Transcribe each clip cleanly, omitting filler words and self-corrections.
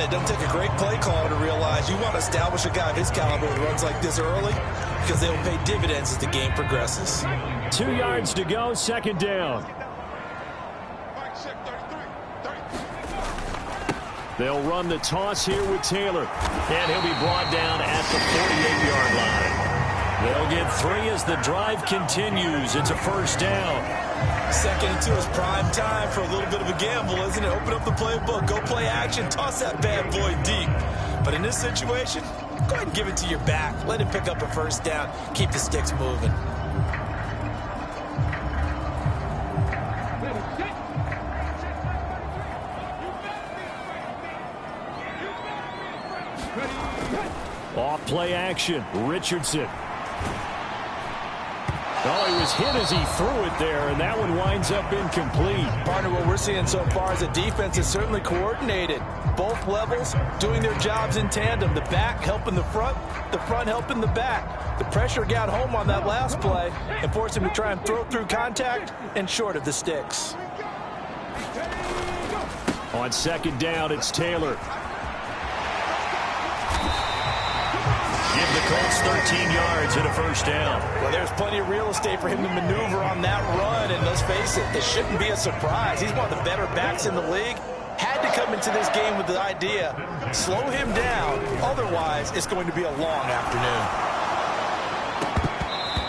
it doesn't take a great play caller to realize you want to establish a guy of his caliber who runs like this early because they will pay dividends as the game progresses. 2 yards to go, second down. They'll run the toss here with Taylor. And he'll be brought down at the 48-yard line. They'll get 3 as the drive continues. It's a first down. 2nd and 2 is prime time for a little bit of a gamble, isn't it? Open up the playbook, go play action, toss that bad boy deep. But in this situation, go ahead and give it to your back. Let him pick up a first down. Keep the sticks moving. Off play action, Richardson. Oh, he was hit as he threw it there, and that one winds up incomplete. Partner, what we're seeing so far is the defense is certainly coordinated. Both levels doing their jobs in tandem. The back helping the front helping the back. The pressure got home on that last play and forced him to try and throw through contact and short of the sticks. On second down, it's Taylor. Give the Colts 13 yards and a first down. Well, there's plenty of real estate for him to maneuver on that run, and let's face it, it shouldn't be a surprise. He's one of the better backs in the league. Had to come into this game with the idea, slow him down, otherwise it's going to be a long afternoon.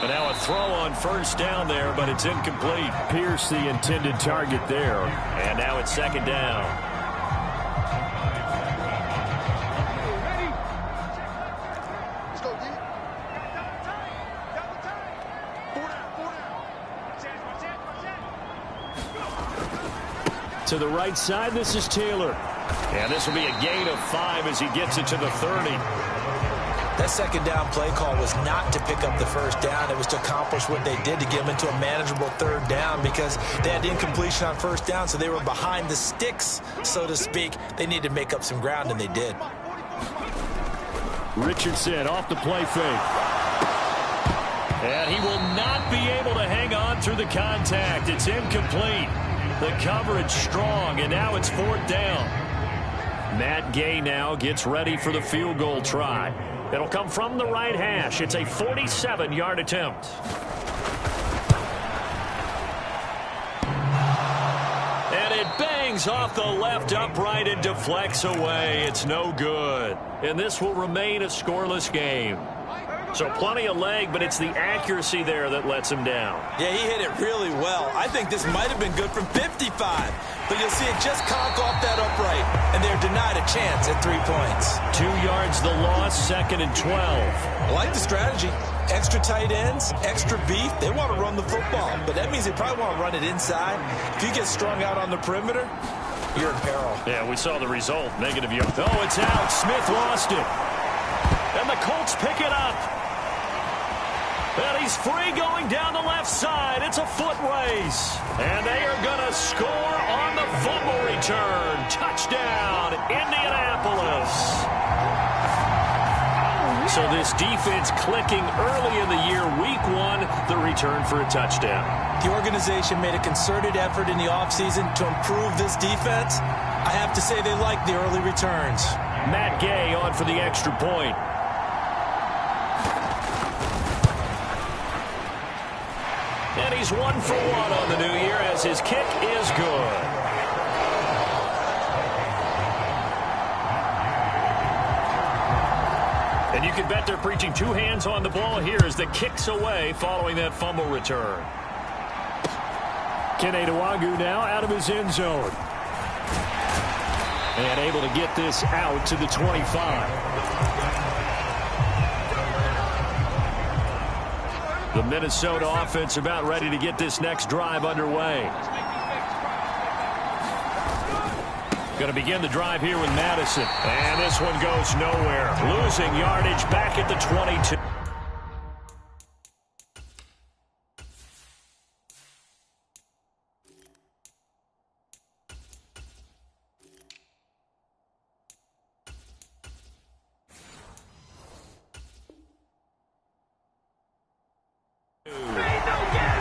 And now a throw on first down there, but it's incomplete. Pierce the intended target there. And now it's second down. To the right side, this is Taylor. And this will be a gain of 5 as he gets it to the 30. That second down play call was not to pick up the first down. It was to accomplish what they did to get them into a manageable third down because they had incompletion on first down, so they were behind the sticks, so to speak. They needed to make up some ground, and they did. Richardson off the play fake. And he will not be able to hang on through the contact. It's incomplete. The coverage strong, and now it's fourth down. Matt Gay now gets ready for the field goal try. It'll come from the right hash. It's a 47-yard attempt. And it bangs off the left upright and deflects away. It's no good. And this will remain a scoreless game. So plenty of leg, but it's the accuracy there that lets him down. Yeah, he hit it really well. I think this might have been good from 55. But you'll see it just conk off that upright, and they're denied a chance at 3 points. 2 yards the loss, 2nd and 12. I like the strategy. Extra tight ends, extra beef. They want to run the football, but that means they probably want to run it inside. If you get strung out on the perimeter, you're in peril. Yeah, we saw the result. Negative yard. Oh, it's out. Smith lost it. And the Colts pick it up. And he's free going down the left side. It's a foot race. And they are going to score on the fumble return. Touchdown, Indianapolis. So this defense clicking early in the year. Week 1, the return for a touchdown. The organization made a concerted effort in the offseason to improve this defense. I have to say they like the early returns. Matt Gay on for the extra point. And he's 1 for 1 on the new year as his kick is good. And you can bet they're preaching 2 hands on the ball here as the kick's away following that fumble return. Kene Nwangwu now out of his end zone. And able to get this out to the 25. The Minnesota offense about ready to get this next drive underway. Going to begin the drive here with Madison. And this one goes nowhere. Losing yardage back at the 22.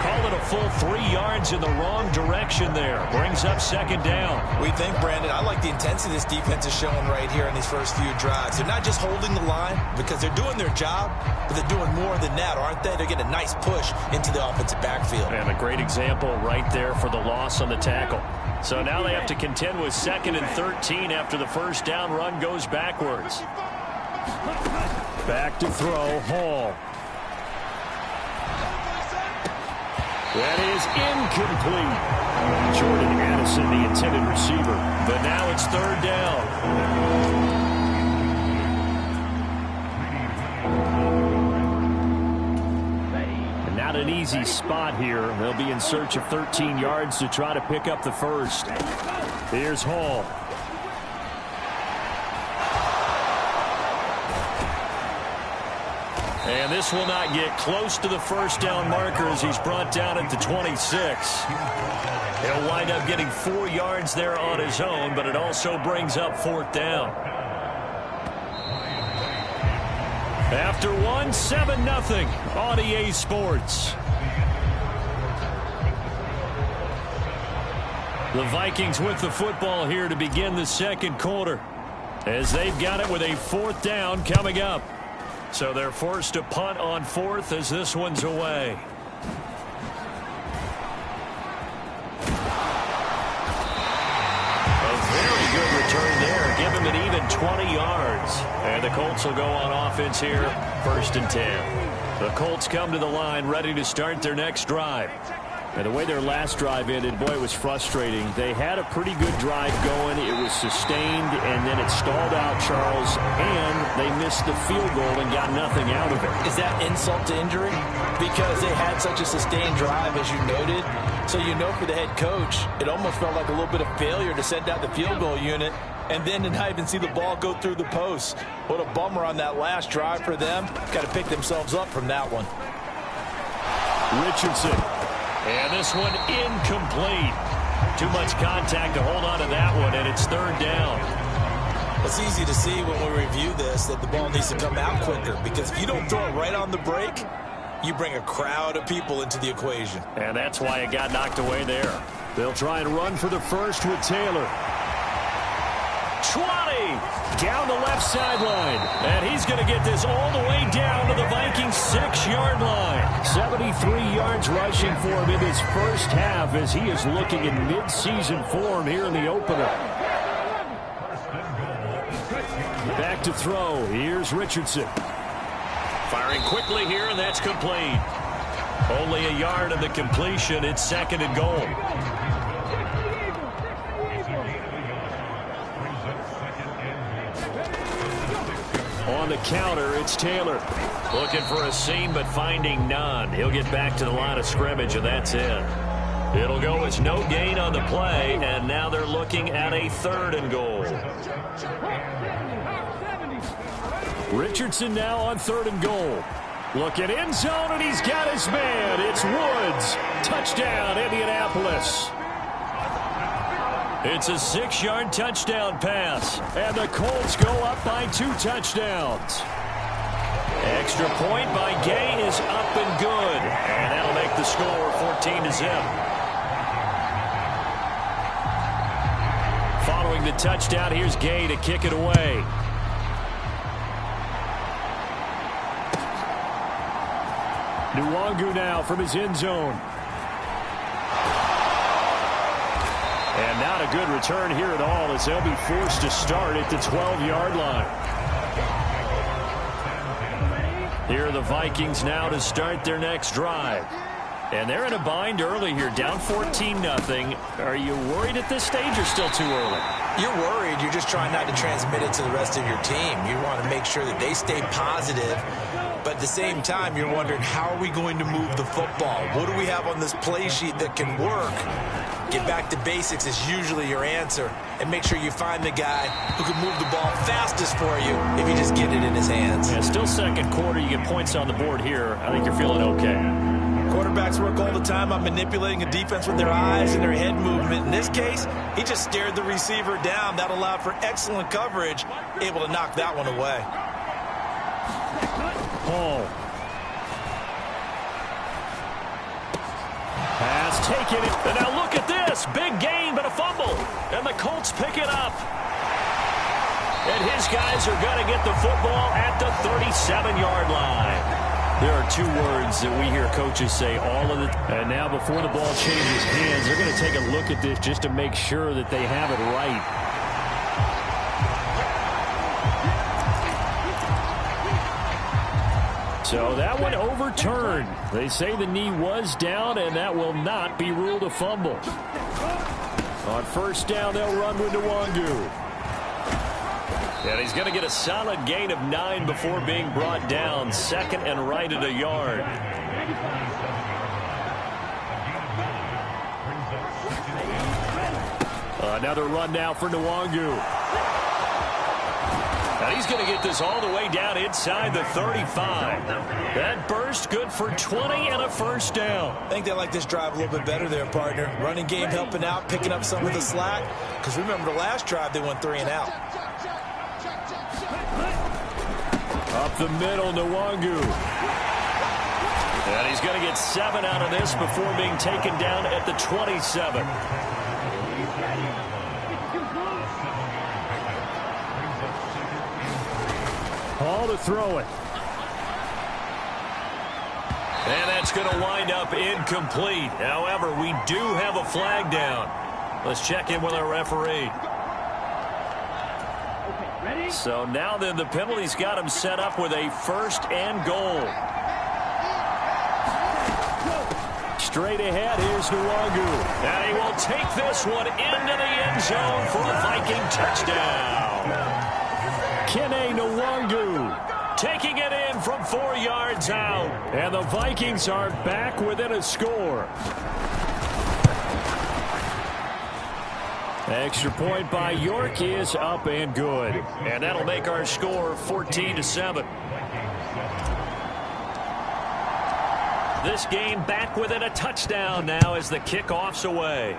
Call it a full 3 yards in the wrong direction there. Brings up second down. We think, Brandon, I like the intensity this defense is showing right here in these first few drives. They're not just holding the line because they're doing their job, but they're doing more than that, aren't they? They're getting a nice push into the offensive backfield. And a great example right there for the loss on the tackle. So now they have to contend with 2nd and 13 after the first down run goes backwards. Back to throw, Hall. That is incomplete. Jordan Addison, the intended receiver. But now it's 3rd down. And not an easy spot here. They'll be in search of 13 yards to try to pick up the first. Here's Hall. And this will not get close to the first down marker as he's brought down at the 26. He'll wind up getting 4 yards there on his own, but it also brings up 4th down. After 1, 7-0 on EA Sports. The Vikings with the football here to begin the second quarter, as they've got it with a 4th down coming up. So they're forced to punt on 4th as this one's away. A very good return there. Give him an even 20 yards. And the Colts will go on offense here, 1st and 10. The Colts come to the line ready to start their next drive. And the way their last drive ended, boy, it was frustrating. They had a pretty good drive going. It was sustained, and then it stalled out, Charles, and they missed the field goal and got nothing out of it. Is that insult to injury? Because they had such a sustained drive, as you noted. So you know for the head coach, it almost felt like a little bit of failure to send out the field goal unit and then to not even see the ball go through the post. What a bummer on that last drive for them. Got to pick themselves up from that one. Richardson. And this one incomplete. Too much contact to hold on to that one, and it's 3rd down. It's easy to see when we review this that the ball needs to come out quicker, because if you don't throw it right on the break, you bring a crowd of people into the equation. And that's why it got knocked away there. They'll try and run for the first with Taylor. 20 down the left sideline. And he's going to get this all the way down to the Vikings 6-yard line. 73 yards rushing for him in his first half as he is looking in mid-season form here in the opener. Back to throw. Here's Richardson. Firing quickly here, and that's complete. Only a yard of the completion. It's 2nd and goal. On the counter, it's Taylor. Looking for a seam, but finding none. He'll get back to the line of scrimmage, and that's it. It'll go as no gain on the play, and now they're looking at a 3rd and goal. Richardson now on 3rd and goal. Looking end zone, and he's got his man. It's Woods. Touchdown, Indianapolis. It's a 6-yard touchdown pass, and the Colts go up by 2 touchdowns. Extra point by Gay is up and good, and that'll make the score 14-0. Following the touchdown, here's Gay to kick it away. Nwangu now from his end zone. And not a good return here at all as they'll be forced to start at the 12-yard line. Here are the Vikings now to start their next drive. And they're in a bind early here, down 14-0. Are you worried at this stage or still too early? You're worried. You're just trying not to transmit it to the rest of your team. You want to make sure that they stay positive. But at the same time, you're wondering, how are we going to move the football? What do we have on this play sheet that can work? Get back to basics is usually your answer. And make sure you find the guy who can move the ball fastest for you if you just get it in his hands. Yeah, still second quarter. You get points on the board here. I think you're feeling okay. Quarterbacks work all the time on manipulating a defense with their eyes and their head movement. In this case, he just stared the receiver down. That allowed for excellent coverage, able to knock that one away. Hall. He's taken it. And now look at this. Big gain, but a fumble. And the Colts pick it up. And his guys are going to get the football at the 37-yard line. There are two words that we hear coaches say all of the time. And now before the ball changes hands, they're going to take a look at this just to make sure that they have it right. So that one overturned. They say the knee was down, and that will not be ruled a fumble. On first down, they'll run with Nwangu. And he's going to get a solid gain of 9 before being brought down. Second and right at a yard. Another run now for Nwangu. And he's going to get this all the way down inside the 35. That burst good for 20 and a first down. I think they like this drive a little bit better there, partner. Running game helping out, picking up some of the slack. Because remember the last drive, they went 3 and out. Up the middle, Nwangu. And he's going to get 7 out of this before being taken down at the 27. Hall to throw it. And that's going to wind up incomplete. However, we do have a flag down. Let's check in with our referee. So now then the penalty's got him set up with a first and goal. Straight ahead, here's Nwangu. And he will take this one into the end zone for a Viking touchdown. Kene Nwangu taking it in from 4 yards out. And the Vikings are back within a score. Extra point by York is up and good. And that'll make our score 14-7. This game back within a touchdown now as the kickoff's away.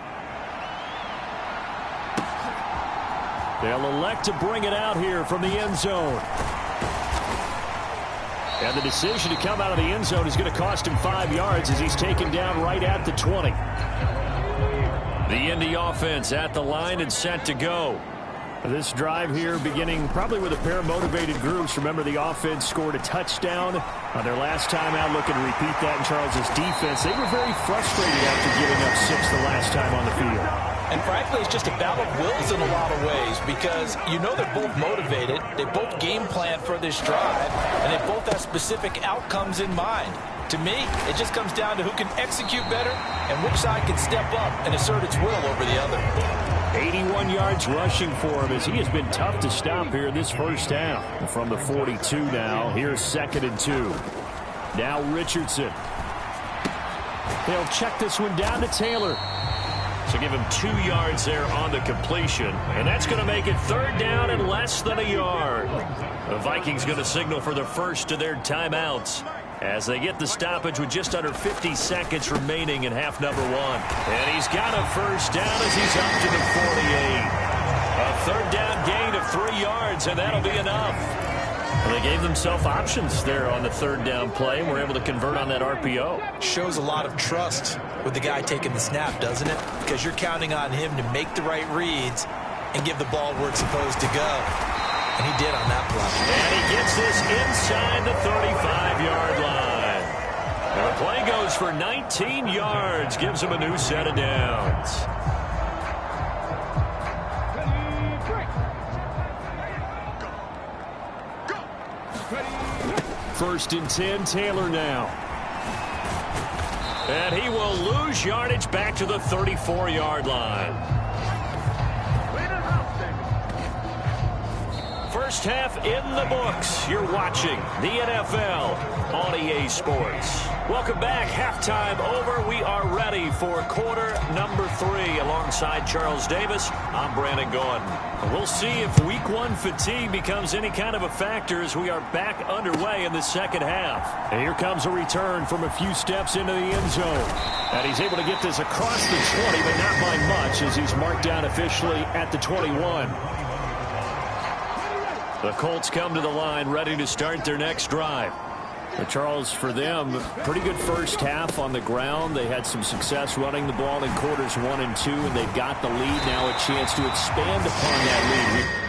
They'll elect to bring it out here from the end zone. And the decision to come out of the end zone is going to cost him 5 yards as he's taken down right at the 20. The Indy offense at the line and set to go. This drive here beginning probably with a pair of motivated groups. Remember, the offense scored a touchdown on their last time out, looking to repeat that in Charles's defense. They were very frustrated after giving up 6 the last time on the field. And frankly, it's just a battle of wills in a lot of ways because you know they're both motivated. They both game plan for this drive, and they both have specific outcomes in mind. To me, it just comes down to who can execute better and which side can step up and assert its will over the other. 81 yards rushing for him as he has been tough to stop here in this first half. From the 42 now, here's 2nd and 2. Now Richardson. They'll check this one down to Taylor. So give him 2 yards there on the completion. And that's going to make it 3rd down and less than a yard. The Vikings going to signal for the first of their timeouts as they get the stoppage with just under 50 seconds remaining in half number 1. And he's got a first down as he's up to the 48. A 3rd down gain of 3 yards, and that'll be enough. Well, they gave themselves options there on the 3rd down play and were able to convert on that RPO. Shows a lot of trust with the guy taking the snap, doesn't it? Because you're counting on him to make the right reads and give the ball where it's supposed to go. And he did on that play. And he gets this inside the 35-yard line. And the play goes for 19 yards, gives him a new set of downs. First and 10, Taylor now. And he will lose yardage back to the 34-yard line. First half in the books. You're watching the NFL on EA Sports. Welcome back. Halftime over. We are ready for quarter number 3. Alongside Charles Davis, I'm Brandon Gordon. We'll see if week 1 fatigue becomes any kind of a factor as we are back underway in the second half. And here comes a return from a few steps into the end zone. And he's able to get this across the 20, but not by much as he's marked down officially at the 21. The Colts come to the line ready to start their next drive. But Charles, for them, pretty good first half on the ground. They had some success running the ball in quarters 1 and 2, and they've got the lead. Now a chance to expand upon that lead.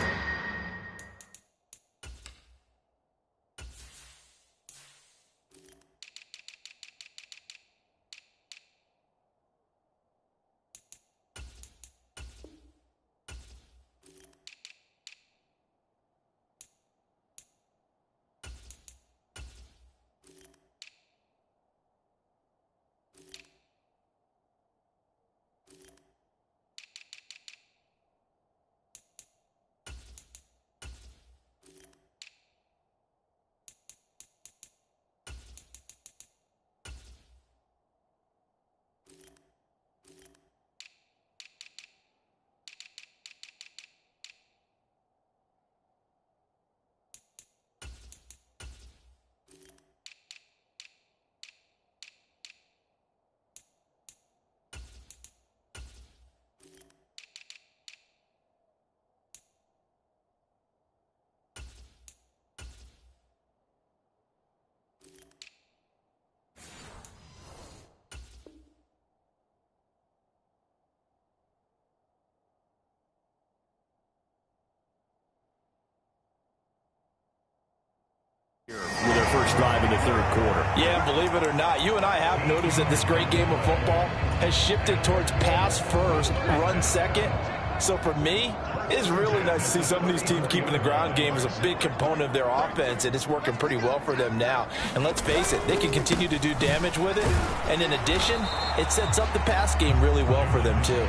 With their first drive in the third quarter. Yeah, believe it or not, you and I have noticed that this great game of football has shifted towards pass first, run second. So for me, it's really nice to see some of these teams keeping the ground game as a big component of their offense, and it's working pretty well for them now. And let's face it, they can continue to do damage with it. And in addition, it sets up the pass game really well for them too.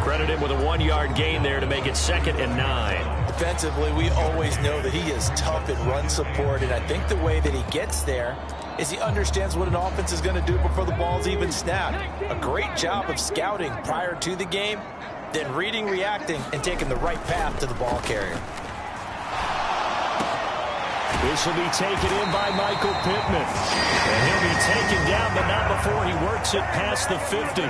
Credit him with a 1-yard gain there to make it 2nd and 9. Defensively, we always know that he is tough in run support, and I think the way that he gets there is he understands what an offense is going to do before the ball's even snapped. A great job of scouting prior to the game, then reading, reacting, and taking the right path to the ball carrier. This will be taken in by Michael Pittman. And he'll be taken down, but not before he works it past the 50.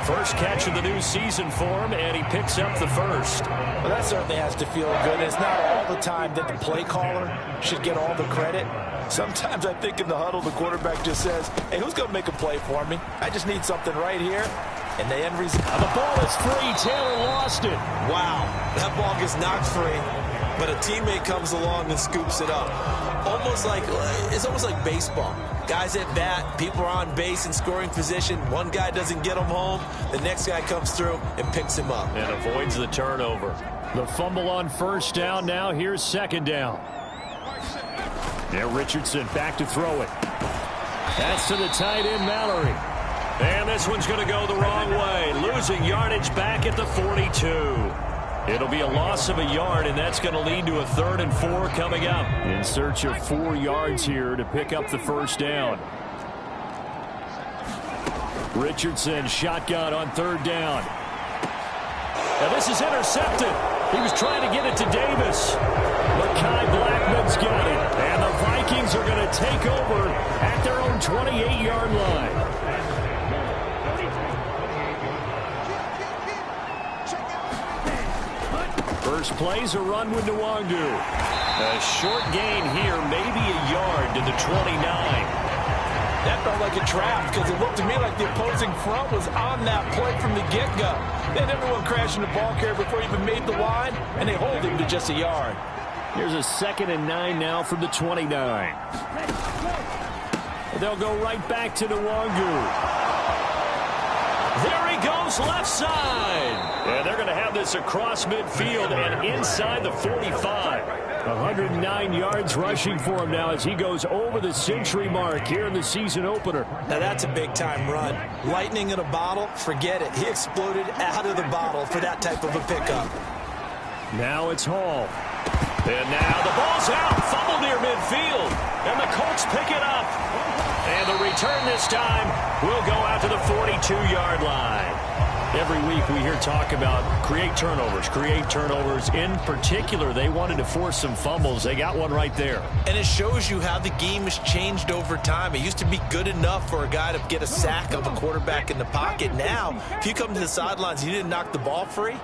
First catch of the new season for him, and he picks up the first. Well, that certainly has to feel good. It's not all the time that the play caller should get all the credit. Sometimes I think in the huddle, the quarterback just says, hey, who's going to make a play for me? I just need something right here. And the end result. The ball is free. Taylor lost it. Wow, that ball gets knocked free, but a teammate comes along and scoops it up. It's almost like baseball. Guys at bat, people are on base in scoring position. One guy doesn't get him home. The next guy comes through and picks him up. And avoids the turnover. The fumble on first down now. Here's 2nd down. Now Richardson back to throw it. That's to the tight end, Mallory. And this one's going to go the wrong way. Losing yardage back at the 42. It'll be a loss of a yard, and that's going to lead to a 3rd and 4 coming up. In search of 4 yards here to pick up the first down. Richardson shotgun on 3rd down. Now this is intercepted. He was trying to get it to Davis. Mekhi Blackman's got it. And the Vikings are going to take over at their own 28-yard line. First play's a run with Nwangu. A short gain here, maybe a yard to the 29. That felt like a trap because it looked to me like the opposing front was on that play from the get-go. They had everyone crashing the ball carrier before he even made the line, and they hold him to just a yard. Here's a 2nd and 9 now from the 29. They'll go right back to Nwangu. There he goes, left side. And they're going to have this across midfield and inside the 45. 109 yards rushing for him now as he goes over the century mark here in the season opener. Now that's a big-time run. Lightning in a bottle, forget it. He exploded out of the bottle for that type of a pickup. Now it's Hall. And now the ball's out. Fumble near midfield. And the Colts pick it up. And the return this time will go out to the 42-yard line. Every week we hear talk about create turnovers. In particular, they wanted to force some fumbles. They got one right there. And it shows you how the game has changed over time. It used to be good enough for a guy to get a sack of a quarterback in the pocket. Now, if you come to the sidelines and you didn't knock the ball free,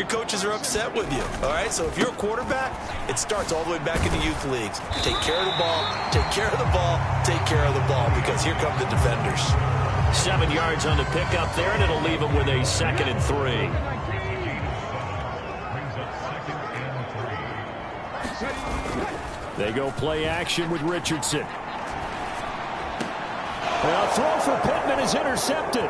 your coaches are upset with you. All right, so if you're a quarterback, it starts all the way back in the youth leagues. Take care of the ball, take care of the ball, take care of the ball, because here come the defenders. 7 yards on the pickup there, and it'll leave them with a 2nd and 3. They go play action with Richardson. A throw for Pittman is intercepted.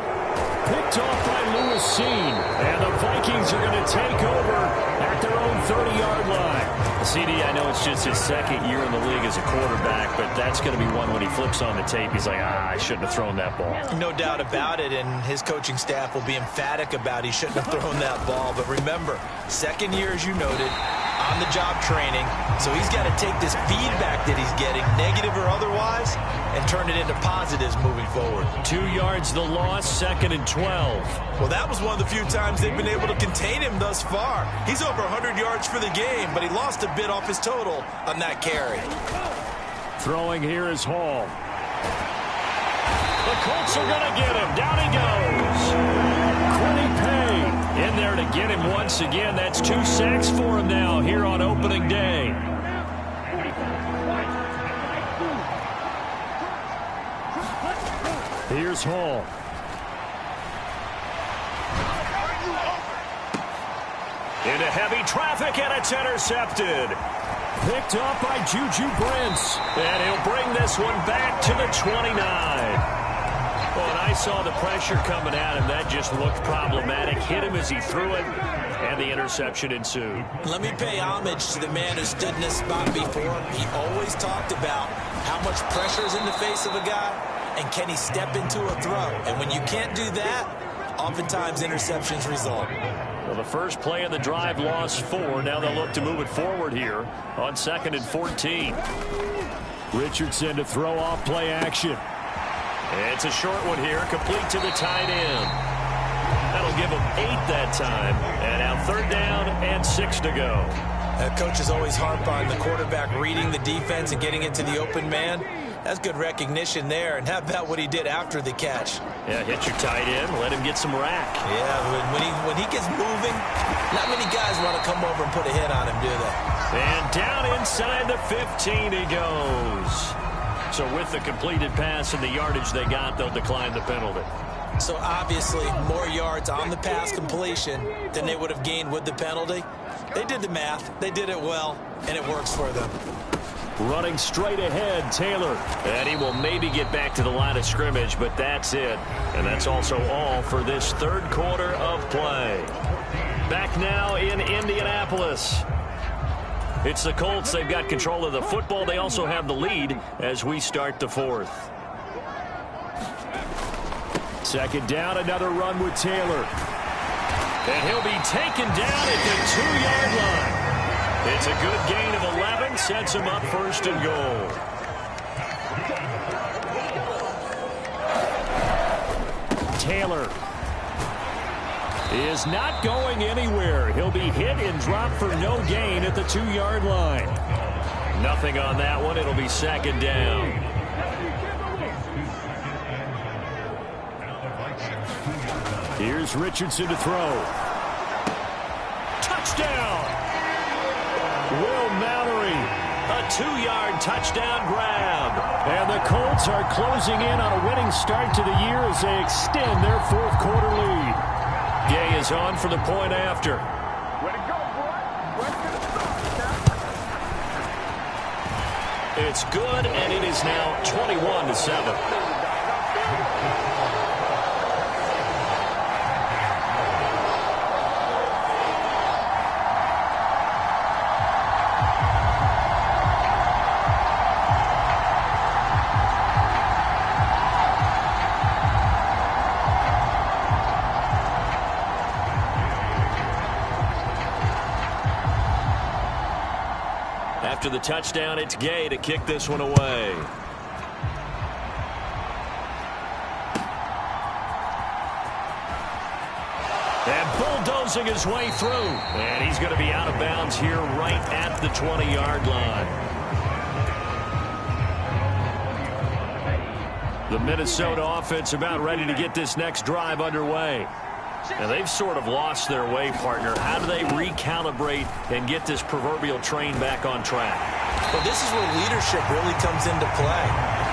Picked off by Lewis Seen. And the Vikings are going to take over at their own 30-yard line. CD, I know it's just his 2nd year in the league as a quarterback, but that's going to be one when he flips on the tape. He's like, I shouldn't have thrown that ball. No doubt about it, and his coaching staff will be emphatic about he shouldn't have thrown that ball. But remember, 2nd year, as you noted, on-the-job training, so he's got to take this feedback that he's getting, negative or otherwise, and turn it into positives moving forward. 2 yards the loss, 2nd and 12. Well, that was one of the few times they've been able to contain him thus far. He's over 100 yards for the game, but he lost a bit off his total on that carry. Throwing here is Hall. The Colts are going to get him. Down he goes. Quinny Pay in there to get him once again. That's 2 sacks for him now here on opening day. Here's Hall. Into heavy traffic, and it's intercepted. Picked off by Juju Brents. And he'll bring this one back to the 29. Well, and I saw the pressure coming at him. That just looked problematic. Hit him as he threw it, and the interception ensued. Let me pay homage to the man who stood in this spot before. He always talked about how much pressure is in the face of a guy, and can he step into a throw. And when you can't do that, oftentimes interceptions result. Well, the first play of the drive lost 4. Now they'll look to move it forward here on 2nd and 14. Richardson to throw off play action. It's a short one here, complete to the tight end. That'll give him 8 that time. And now 3rd down and 6 to go. Coaches always harp on the quarterback reading the defense and getting into the open man. That's good recognition there. And how about what he did after the catch? Yeah, hit your tight end, let him get some rack. Yeah, when he gets moving, not many guys want to come over and put a hit on him, do they? And down inside the 15 he goes. So with the completed pass and the yardage they got, they'll decline the penalty. So obviously more yards on the pass completion than they would have gained with the penalty. They did the math. They did it well, and it works for them. Running straight ahead, Taylor. And he will maybe get back to the line of scrimmage, but that's it. And that's also all for this 3rd quarter of play. Back now in Indianapolis. It's the Colts. They've got control of the football. They also have the lead as we start the 4th. 2nd down, another run with Taylor. And he'll be taken down at the 2-yard line. It's a good gain of 11, sets him up 1st and goal. Taylor is not going anywhere. He'll be hit and dropped for no gain at the 2-yard line. Nothing on that one. It'll be 2nd down. Here's Richardson to throw. Touchdown! Will Mallory, a 2-yard touchdown grab. And the Colts are closing in on a winning start to the year as they extend their 4th quarter lead. Gay is on for the point after. Way to go, boy. It's good, and it is now 21-7. After the touchdown, it's Gay to kick this one away. And bulldozing his way through. And he's going to be out of bounds here right at the 20-yard line. The Minnesota offense about ready to get this next drive underway. Now, they've sort of lost their way, partner. How do they recalibrate and get this proverbial train back on track? Well, this is where leadership really comes into play.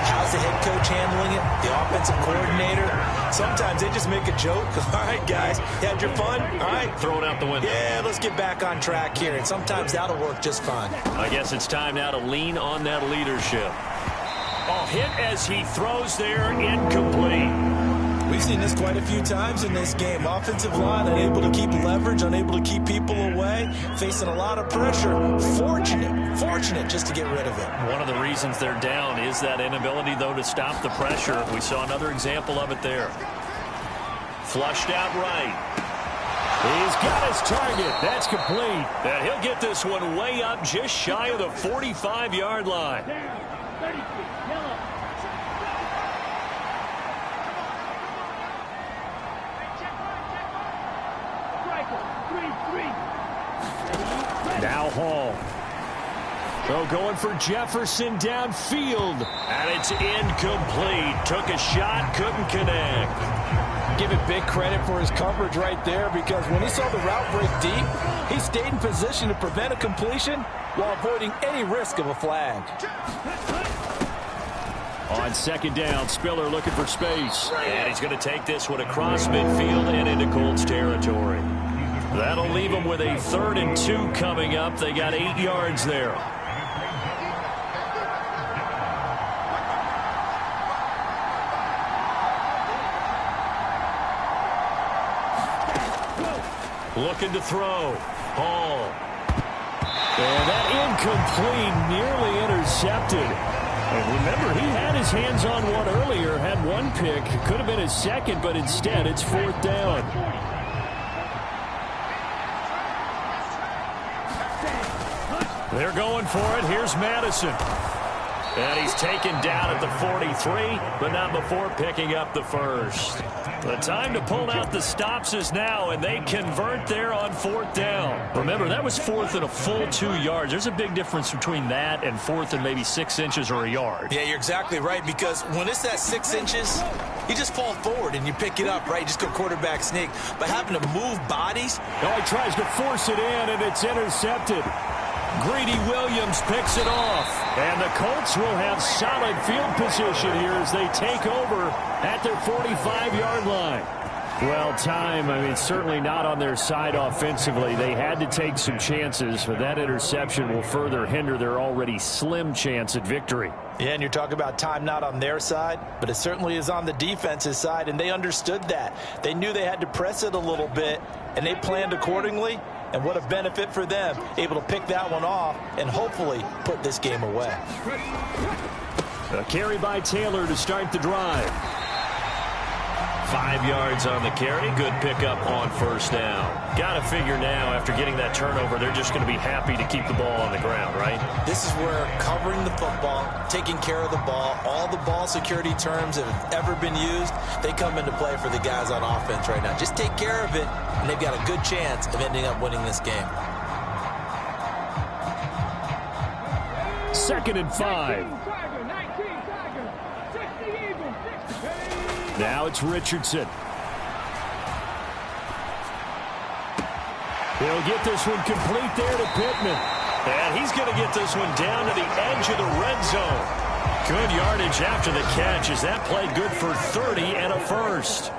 How's the head coach handling it? The offensive coordinator? Sometimes they just make a joke. All right, guys, you had your fun? All right. Throw it out the window. Yeah, let's get back on track here. And sometimes that'll work just fine. I guess it's time now to lean on that leadership. Oh, hit as he throws there, incomplete. We've seen this quite a few times in this game. Offensive line unable to keep leverage, unable to keep people away, facing a lot of pressure. Fortunate just to get rid of it. One of the reasons they're down is that inability, though, to stop the pressure. We saw another example of it there. Flushed out right. He's got his target. That's complete. And he'll get this one way up just shy of the 45-yard line. Now Hall. So going for Jefferson downfield. And it's incomplete. Took a shot, couldn't connect. Give it big credit for his coverage right there, because when he saw the route break deep, he stayed in position to prevent a completion while avoiding any risk of a flag. On second down, Spiller looking for space. And he's going to take this one across midfield and into Colts territory. That'll leave them with a 3rd and 2 coming up. They got 8 yards there. Looking to throw. Hall. And that incomplete, nearly intercepted. And remember, he had his hands on one earlier, had one pick. Could have been his second, but instead it's 4th down. They're going for it. Here's Madison. And he's taken down at the 43, but not before picking up the first. The time to pull out the stops is now, and they convert there on 4th down. Remember, that was 4th and a full 2 yards. There's a big difference between that and 4th and maybe 6 inches or a yard. Yeah, you're exactly right, because when it's that 6 inches, you just fall forward and you pick it up, right? You just go quarterback sneak. But having to move bodies. Oh, he tries to force it in, and it's intercepted. Greedy Williams picks it off. And the Colts will have solid field position here as they take over at their 45-yard line. Well, certainly not on their side offensively. They had to take some chances, but that interception will further hinder their already slim chance at victory. Yeah, and you're talking about time not on their side, but it certainly is on the defense's side, and they understood that. They knew they had to press it a little bit, and they planned accordingly. And what a benefit for them, able to pick that one off and hopefully put this game away. A carry by Taylor to start the drive. 5 yards on the carry. Good pickup on 1st down. Got to figure now, after getting that turnover, they're just going to be happy to keep the ball on the ground, right? This is where covering the football, taking care of the ball, all the ball security terms that have ever been used, they come into play for the guys on offense right now. Just take care of it, and they've got a good chance of ending up winning this game. 2nd and 5. Now it's Richardson. He'll get this one complete there to Pittman. And he's going to get this one down to the edge of the red zone. Good yardage after the catch as that played good for 30 and a first.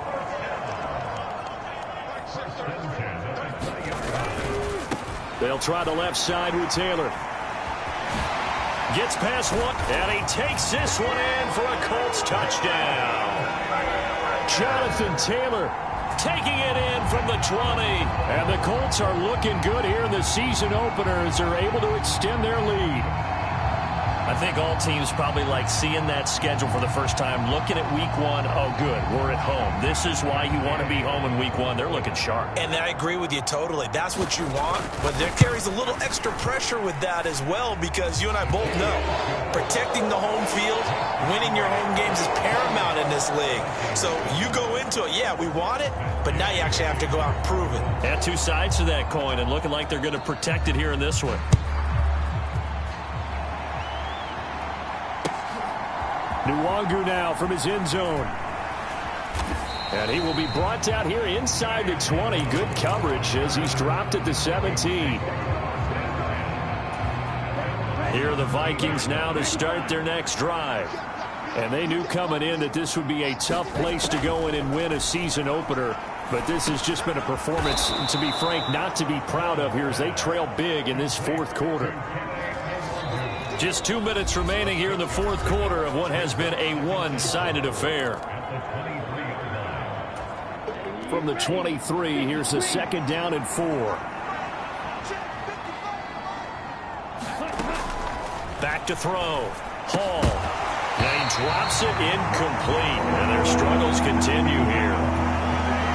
They'll try the left side with Taylor. Gets past one, and he takes this one in for a Colts touchdown. Jonathan Taylor taking it in from the 20. And the Colts are looking good here in the season opener as they're able to extend their lead. I think all teams probably like seeing that schedule for the first time, looking at week 1. Oh, good, we're at home. This is why you want to be home in week 1. They're looking sharp. And I agree with you totally. That's what you want. But there carries a little extra pressure with that as well, because you and I both know protecting the home field, winning your home games is paramount in this league. So you go into it, yeah, we want it, but now you actually have to go out and prove it. And two sides to that coin, and looking like they're going to protect it here in this one. Nwangu now from his end zone. And he will be brought down here inside the 20. Good coverage as he's dropped at the 17. Here are the Vikings now to start their next drive. And they knew coming in that this would be a tough place to go in and win a season opener. But this has just been a performance, to be frank, not to be proud of here as they trail big in this fourth quarter. Just 2 minutes remaining here in the fourth quarter of what has been a one-sided affair. From the 23, here's the second down and 4. Back to throw. Hall. And he drops it incomplete. And their struggles continue here.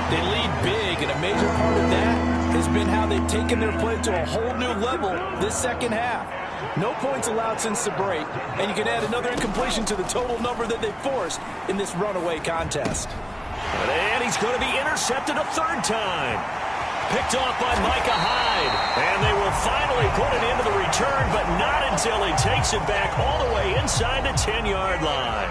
They lead big, and a major part of that has been how they've taken their play to a whole new level this second half. No points allowed since the break, and you can add another incompletion to the total number that they forced in this runaway contest. And he's going to be intercepted a third time. Picked off by Micah Hyde. And they will finally put it into the return, but not until he takes it back all the way inside the 10-yard line.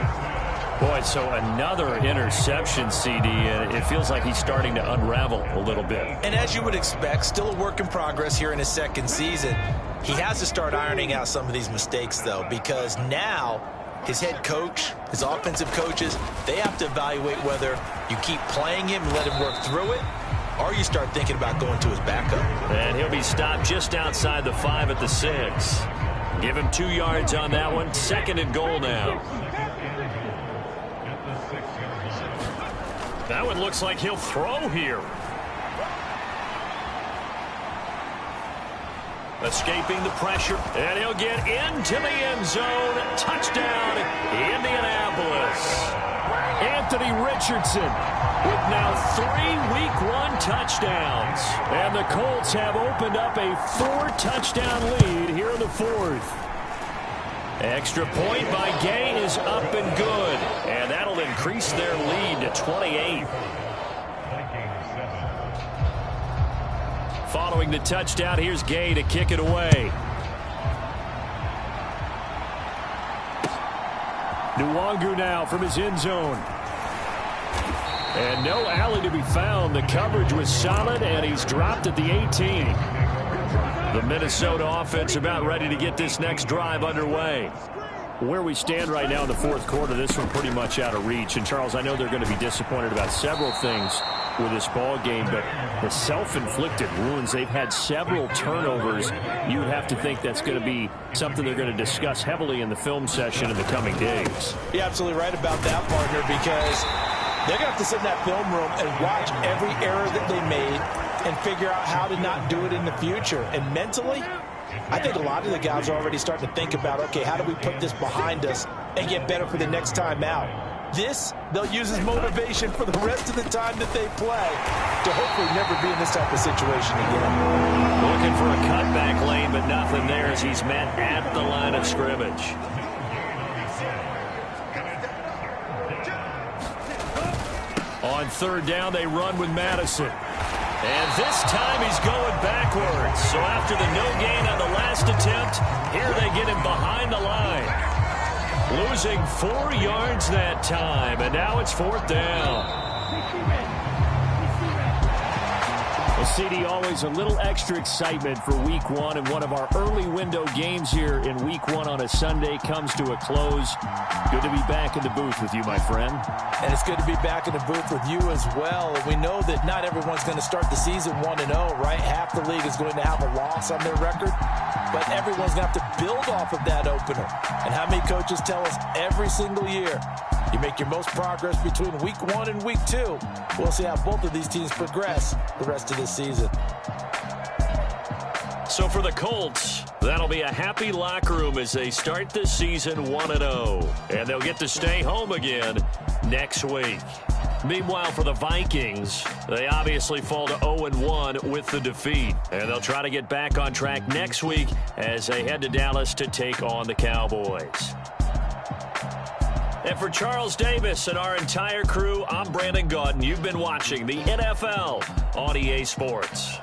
Boy, so another interception, CD, and it feels like he's starting to unravel a little bit. And as you would expect, still a work in progress here in his second season. He has to start ironing out some of these mistakes, though, because now his head coach, his offensive coaches, they have to evaluate whether you keep playing him and let him work through it, or you start thinking about going to his backup. And he'll be stopped just outside the 5 at the 6. Give him 2 yards on that one. Second and goal now. That one looks like he'll throw here. Escaping the pressure, and he'll get into the end zone. Touchdown, Indianapolis. Anthony Richardson with now 3 Week 1 touchdowns. And the Colts have opened up a 4-touchdown lead here in the fourth. Extra point by Gay is up and good. And that'll increase their lead to 28. Following the touchdown, here's Gay to kick it away. Nwangu now from his end zone. And no alley to be found. The coverage was solid, and he's dropped at the 18. The Minnesota offense about ready to get this next drive underway. Where we stand right now in the fourth quarter, this one pretty much out of reach. And, Charles, I know they're going to be disappointed about several things with this ball game, but the self-inflicted wounds, they've had several turnovers. You would have to think that's going to be something they're going to discuss heavily in the film session in the coming days. You're absolutely right about that, partner, because they're going to have to sit in that film room and watch every error that they made and figure out how to not do it in the future. And mentally, I think a lot of the guys are already starting to think about, okay, how do we put this behind us and get better for the next time out? This, they'll use as motivation for the rest of the time that they play to hopefully never be in this type of situation again. Looking for a cutback lane, but nothing there as he's met at the line of scrimmage. On third down, they run with Madison. And this time he's going backwards. So after the no gain on the last attempt, here they get him behind the line. Losing 4 yards that time, and now it's fourth down. Well, CD, always a little extra excitement for Week 1, and one of our early window games here in Week 1 on a Sunday comes to a close. Good to be back in the booth with you, my friend. And it's good to be back in the booth with you as well. And we know that not everyone's going to start the season 1-0, right? Half the league is going to have a loss on their record. But everyone's going to have to build off of that opener. And how many coaches tell us every single year, you make your most progress between Week 1 and Week 2. We'll see how both of these teams progress the rest of this season. So for the Colts, that'll be a happy locker room as they start this season 1-0. And they'll get to stay home again next week. Meanwhile, for the Vikings, they obviously fall to 0-1 with the defeat. And they'll try to get back on track next week as they head to Dallas to take on the Cowboys. And for Charles Davis and our entire crew, I'm Brandon Gaudin. You've been watching the NFL on EA Sports.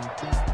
it.